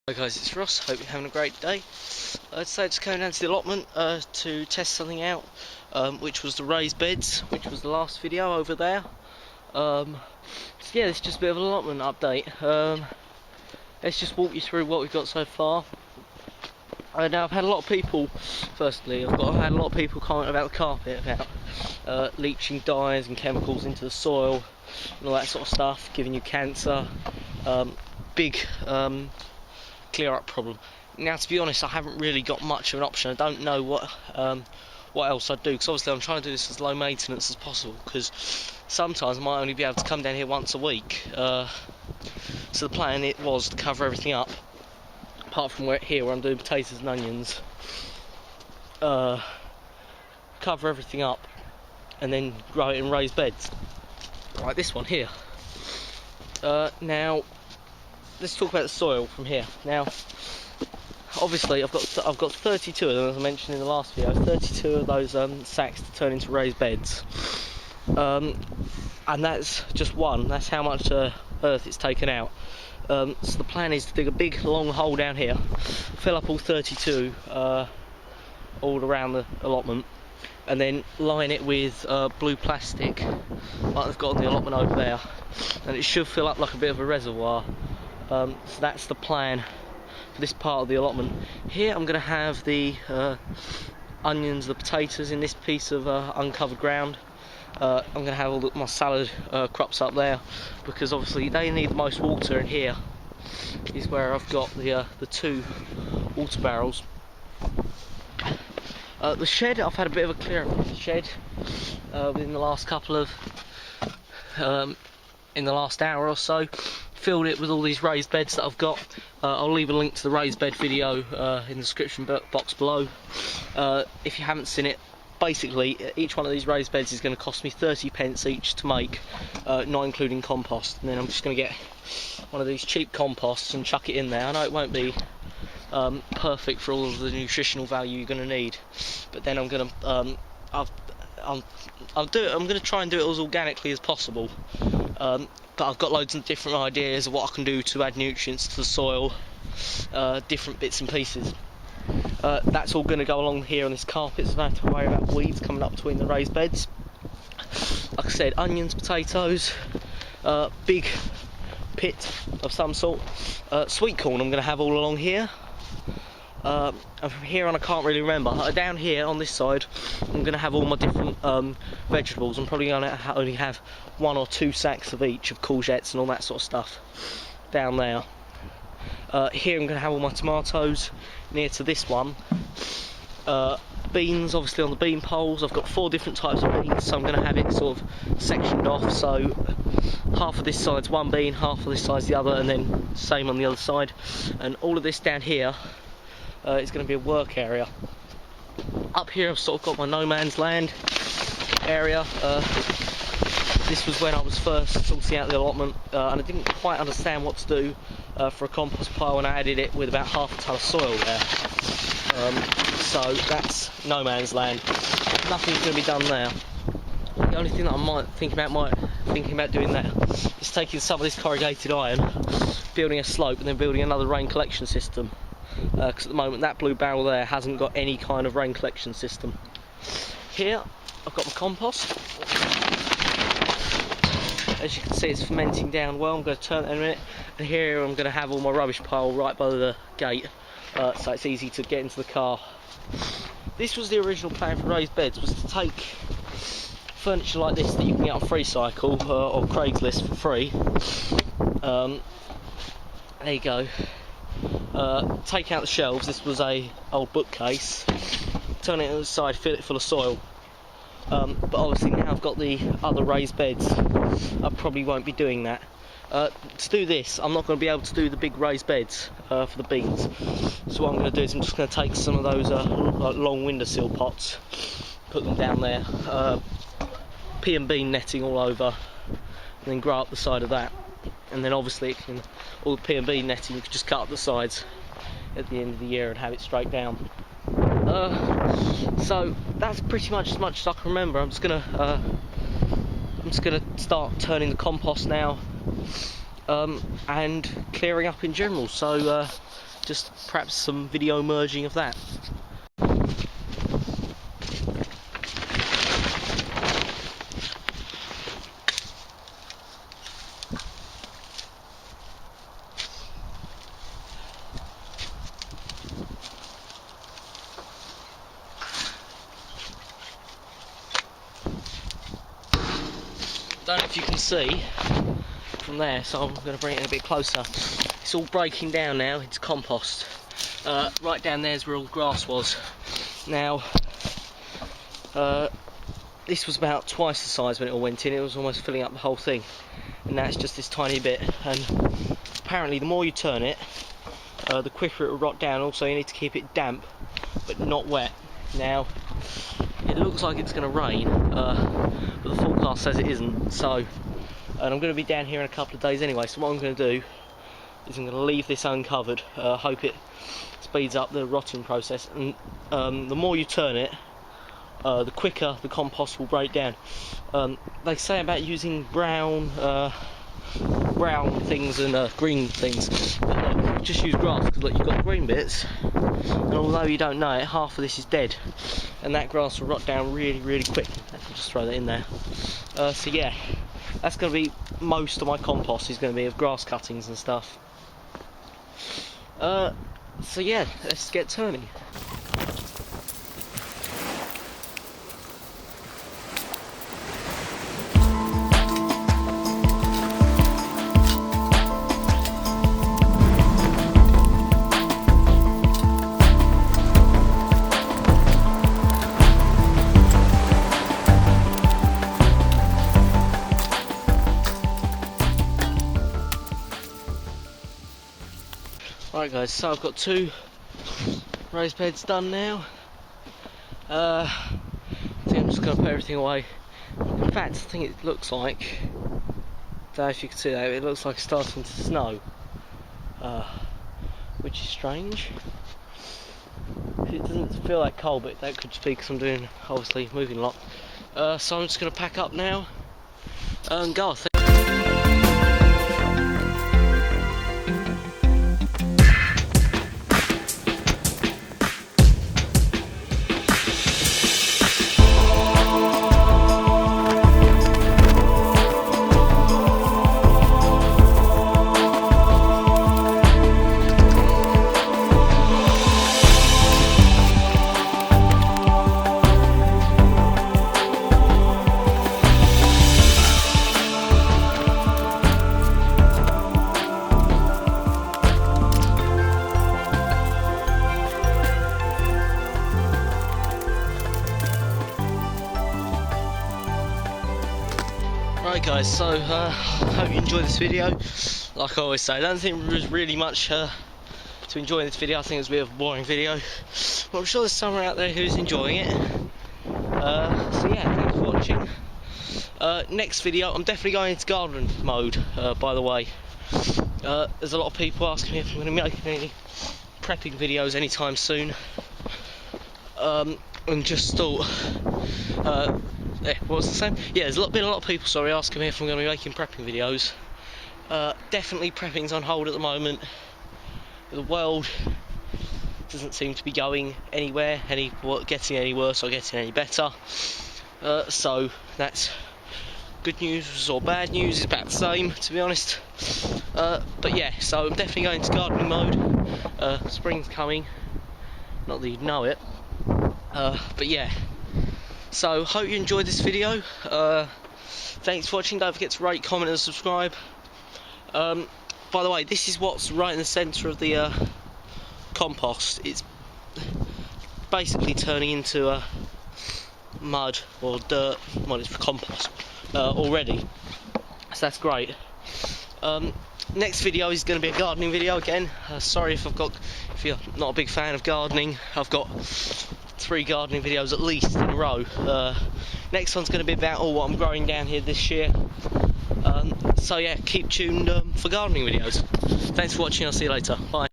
Hi guys, it's Ross. Hope you're having a great day. Today just coming down to the allotment to test something out, which was the raised beds, which was the last video over there. So yeah, it's just a bit of an allotment update. Let's just walk you through what we've got so far. Now I've had a lot of people, firstly, I've had a lot of people comment about the carpet, about leaching dyes and chemicals into the soil and all that sort of stuff, giving you cancer. Big clear up problem. Now, to be honest, I haven't really got much of an option. I don't know what else I'd do, because obviously I'm trying to do this as low maintenance as possible, because sometimes I might only be able to come down here once a week. So the plan was to cover everything up, apart from here where I'm doing potatoes and onions. Cover everything up and then grow it in raised beds like this one here. Now let's talk about the soil from here. Now, obviously, I've got 32 of them, as I mentioned in the last video. 32 of those sacks to turn into raised beds, and that's just one. That's how much earth it's taken out. So the plan is to dig a big long hole down here, fill up all 32 all around the allotment, and then line it with blue plastic, like they've got on the allotment over there, and it should fill up like a bit of a reservoir. So that's the plan for this part of the allotment. Here I'm going to have the onions, the potatoes in this piece of uncovered ground. I'm going to have all my salad crops up there, because obviously they need the most water, and here is where I've got the two water barrels. The shed, I've had a bit of a clear up of the shed within the last couple of in the last hour or so. Filled it with all these raised beds that I've got. I'll leave a link to the raised bed video in the description box below. If you haven't seen it, basically each one of these raised beds is going to cost me 30p each to make, not including compost. And then I'm just going to get one of these cheap composts and chuck it in there. I know it won't be perfect for all of the nutritional value you're going to need, but then I'm going to I'm going to try and do it as organically as possible. But I've got loads of different ideas of what I can do to add nutrients to the soil, different bits and pieces. That's all going to go along here on this carpet, so I don't have to worry about weeds coming up between the raised beds. Like I said, onions, potatoes, big pit of some sort. Sweet corn I'm going to have all along here. And from here on I can't really remember. Down here on this side I'm going to have all my different vegetables. I'm probably going to only have 1 or 2 sacks of each of courgettes and all that sort of stuff down there. Here I'm going to have all my tomatoes near to this one. Beans obviously on the bean poles. I've got 4 different types of beans, so I'm going to have it sort of sectioned off, so half of this side's one bean, half of this side's the other, and then same on the other side. And all of this down here is going to be a work area. Up here I've sort of got my no man's land area. This was when I was first sorting out the allotment, and I didn't quite understand what to do for a compost pile, and I added it with about half a ton of soil there. So that's no man's land. Nothing's going to be done there. The only thing that I might thinking about doing there is taking some of this corrugated iron, building a slope, and then building another rain collection system. Because at the moment that blue barrel there hasn't got any kind of rain collection system. Here I've got my compost. As you can see, it's fermenting down well. I'm going to turn it in a minute. And here I'm going to have all my rubbish pile right by the gate, so it's easy to get into the car. This was the original plan for raised beds, was to take furniture like this that you can get on FreeCycle or Craigslist for free. There you go. Take out the shelves. This was a old bookcase. Turn it to the side, fill it full of soil. But obviously now I've got the other raised beds, I probably won't be doing that. To do this, I'm not going to be able to do the big raised beds for the beans. So what I'm going to do is I'm just going to take some of those like long windowsill pots, put them down there, pea and bean netting all over, and then grow up the side of that. And then obviously all the pea and bean netting you can just cut up the sides at the end of the year and have it straight down. So that's pretty much as much as I can remember. I'm just gonna start turning the compost now, and clearing up in general. So just perhaps some video merging of that. Don't know if you can see from there, so I'm going to bring it in a bit closer. It's all breaking down now, it's compost. Right down there's where all the grass was. Now, this was about twice the size when it all went in. It was almost filling up the whole thing. And now it's just this tiny bit. And apparently the more you turn it, the quicker it will rot down. Also you need to keep it damp, but not wet. Now, it looks like it's going to rain, but the forecast says it isn't. So, and I'm going to be down here in a couple of days anyway, so what I'm going to do is I'm going to leave this uncovered, hope it speeds up the rotting process, and the more you turn it, the quicker the compost will break down. They say about using brown things and green things, but look, just use grass, because look, you've got the green bits, and although you don't know it, half of this is dead, and that grass will rot down really, really quick. I'll just throw that in there. So yeah, that's going to be most of my compost, is going to be of grass cuttings and stuff. So yeah, let's get turning. Right guys, so I've got 2 raised beds done now. I think I'm just going to put everything away. In fact, I think it looks like, I don't know if you can see that, it looks like it's starting to snow, which is strange. It doesn't feel that cold, but that could just be because I'm doing, obviously, moving a lot. So I'm just going to pack up now and go, I think. Right guys, so hope you enjoyed this video. Like I always say, I don't think there's really much to enjoy in this video. I think it's a bit of a boring video, but I'm sure there's someone out there who's enjoying it. So yeah, thanks for watching. Next video, I'm definitely going into garden mode, by the way. There's a lot of people asking me if I'm going to be making any prepping videos anytime soon. And just thought, what was I saying? Yeah, there's been a lot of people, sorry, asking me if I'm going to be making prepping videos. Definitely prepping's on hold at the moment. The world doesn't seem to be going anywhere, getting any worse or getting any better. So that's good news or bad news, is about the same, to be honest. But yeah, so I'm definitely going to gardening mode. Spring's coming, not that you'd know it. But yeah, so hope you enjoyed this video. Thanks for watching. Don't forget to rate, comment and subscribe. By the way, this is what's right in the centre of the compost. It's basically turning into mud or dirt. Well, it's for compost already, so that's great. Next video is going to be a gardening video again. Sorry if you're not a big fan of gardening. I've got 3 gardening videos at least in a row. Next one's going to be about what I'm growing down here this year. So yeah, keep tuned for gardening videos. Thanks for watching, I'll see you later. Bye.